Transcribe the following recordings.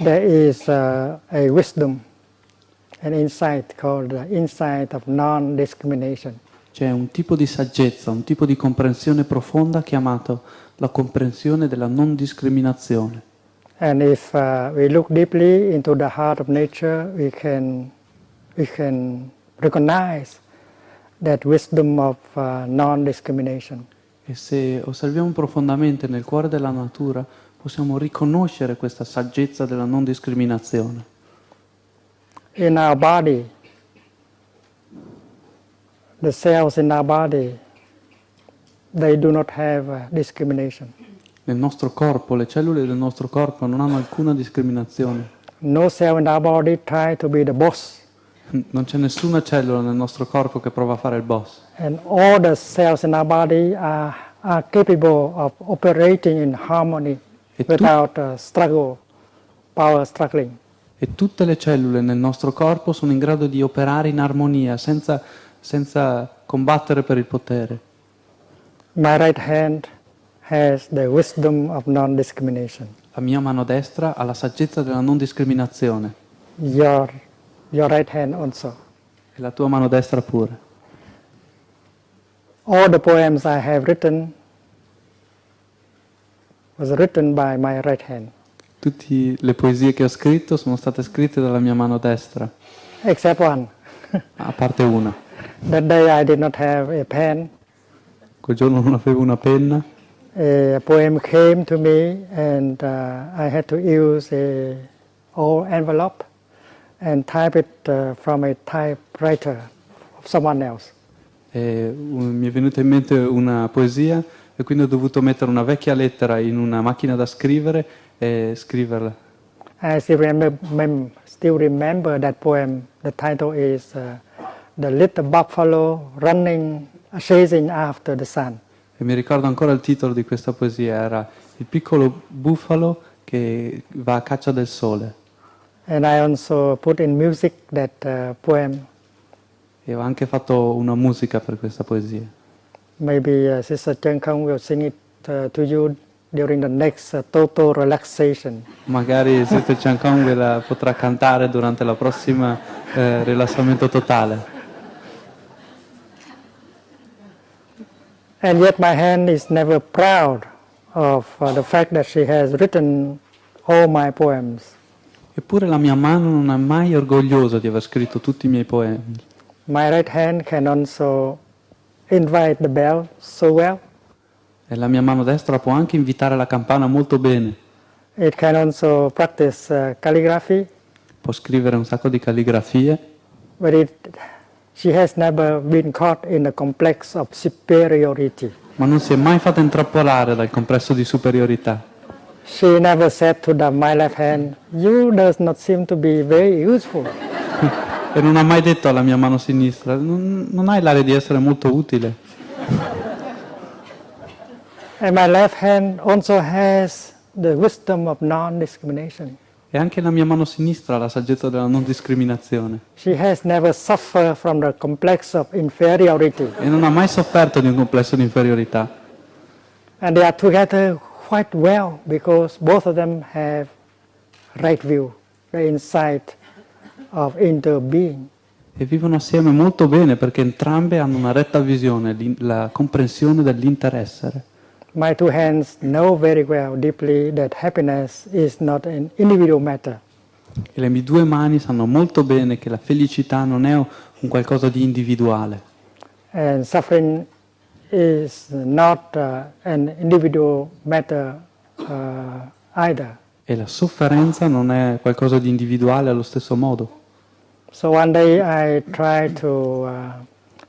there is a wisdom, an insight called the insight of non-discrimination. C'è un tipo di saggezza, un tipo di comprensione profonda chiamato la comprensione della non discriminazione. And if we look deeply into the heart of nature, we can recognize that wisdom of non-discrimination. E se osserviamo profondamente nel cuore della natura, possiamo riconoscere questa saggezza della non discriminazione. In our body, the cells in our body, they do not have discrimination. Nel nostro corpo, le cellule del nostro corpo non hanno alcuna discriminazione. No cell in our body try to be the boss. Non c'è nessuna cellula nel nostro corpo che prova a fare il boss. And all the cells in our body are capable of operating in harmony without power struggling. E tutte le cellule nel nostro corpo sono in grado di operare in armonia, senza combattere per il potere. My right hand has the wisdom of non-discrimination. La mia mano destra ha la saggezza della non discriminazione. Your right hand also. E la tua mano destra pure. All the poems I have written was written by my right hand. Tutte le poesie che ho scritto sono state scritte dalla mia mano destra, Except one. a parte una. That day I did not have a pen. Quel giorno non avevo una penna. A poem came to me and I had to use a old envelope and type it from a typewriter of someone else. Mi è venuta in mente una poesia e quindi ho dovuto mettere una vecchia lettera in una macchina da scrivere e scriverla. I still remember that poem. The title is The Little Buffalo Running, Chasing After the Sun. E mi ricordo ancora il titolo di questa poesia, era Il piccolo bufalo che va a caccia del sole. And I also put in music that poem. E ho anche fatto una musica per questa poesia. Maybe Sister Chen Kong will sing it to you during the next total relaxation. Magari Sister Chan Kong ve la potrà cantare durante la prossima rilassamento totale. And yet my hand is never proud of the fact that she has written all my poems. Eppure la mia mano non è mai orgogliosa di aver scritto tutti i miei poemi. My right hand can also invite the bell so well. E la mia mano destra può anche invitare la campana molto bene. It can also practice calligraphy. Può scrivere un sacco di calligrafie. But she has never been caught in the complex of superiority. Ma non si è mai fatta intrappolare dal complesso di superiorità. She never said to my left hand, "You does not seem to be very useful." E non ha mai detto alla mia mano sinistra, non hai l'aria di essere molto utile. And my left hand also has the wisdom of non-discrimination. E anche la mia mano sinistra ha la saggezza della non discriminazione. She has never suffered from the complex of inferiority. E non ha mai sofferto di un complesso di inferiorità. And they are together quite well because both of them have right view, the insight of interbeing. E vivono assieme molto bene perché entrambe hanno una retta visione, la comprensione dell'interessere. My two hands know very well, deeply, that happiness is not an individual matter. E le mie due mani sanno molto bene che la felicità non è un qualcosa di individuale. And suffering is not an individual matter either. E la sofferenza non è qualcosa di individuale allo stesso modo. So one day I tried to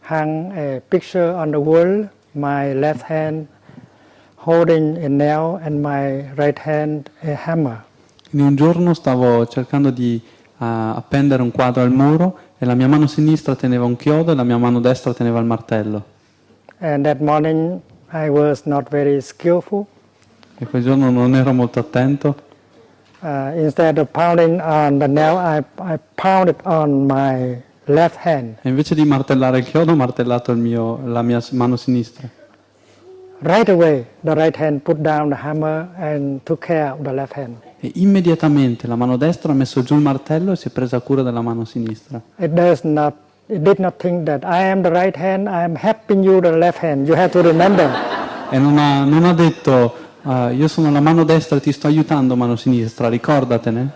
hang a picture on the wall, my left hand holding a nail and my right hand a hammer. Quindi un giorno stavo cercando di appendere un quadro al muro e la mia mano sinistra teneva un chiodo e la mia mano destra teneva il martello. And that morning I was not very skillful. E quel giorno non ero molto attento. Instead of pounding on the nail, I pounded on my left hand. E invece di martellare il chiodo ho martellato la mia mano sinistra. Right away, the right hand put down the hammer and took care of the left hand. E immediatamente la mano destra ha messo giù il martello e si è presa cura della mano sinistra. It did not think that I am the right hand, I am helping you the left hand. You have to remember. E non ha detto, io sono la mano destra e ti sto aiutando, mano sinistra, ricordatene.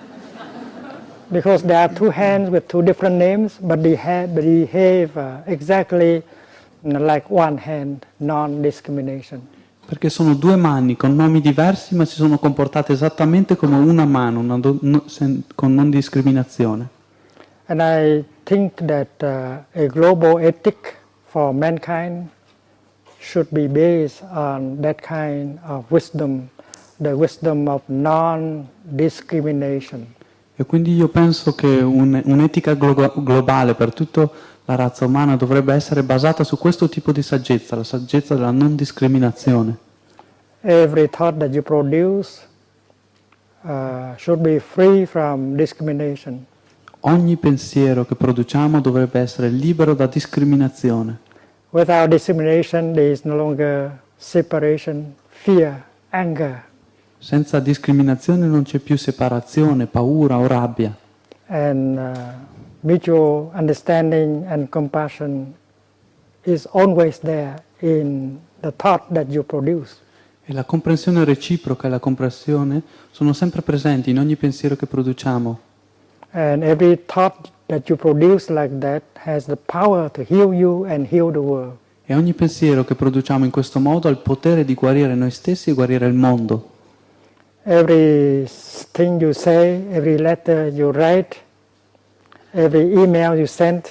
Because there are two hands with two different names, but they behave exactly like one hand, non-discrimination. Perché sono due mani con nomi diversi, ma si sono comportate esattamente come una mano, con non discriminazione. And I think that a global ethic for mankind should be based on that kind of wisdom, the wisdom of non-discrimination. E quindi io penso che un'etica globale per tutta la razza umana dovrebbe essere basata su questo tipo di saggezza, la saggezza della non discriminazione. Every thought that you produce should be free from discrimination. Ogni pensiero che produciamo dovrebbe essere libero da discriminazione. Without discrimination, there is no longer separation, fear, anger. Senza discriminazione non c'è più separazione, paura o rabbia. And mutual understanding and compassion is always there in the thought that you produce. E la comprensione reciproca e la comprensione sono sempre presenti in ogni pensiero che produciamo. And every thought that you produce like that has the power to heal you and heal the world. E ogni pensiero che produciamo in questo modo ha il potere di guarire noi stessi e guarire il mondo. Every thing you say, every letter you write, every email you send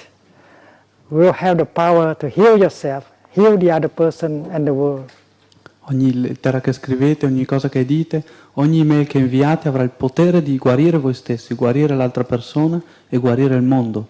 will have the power to heal yourself, heal the other person and the world. Ogni lettera che scrivete, ogni cosa che dite, ogni email che inviate avrà il potere di guarire voi stessi, guarire l'altra persona e guarire il mondo.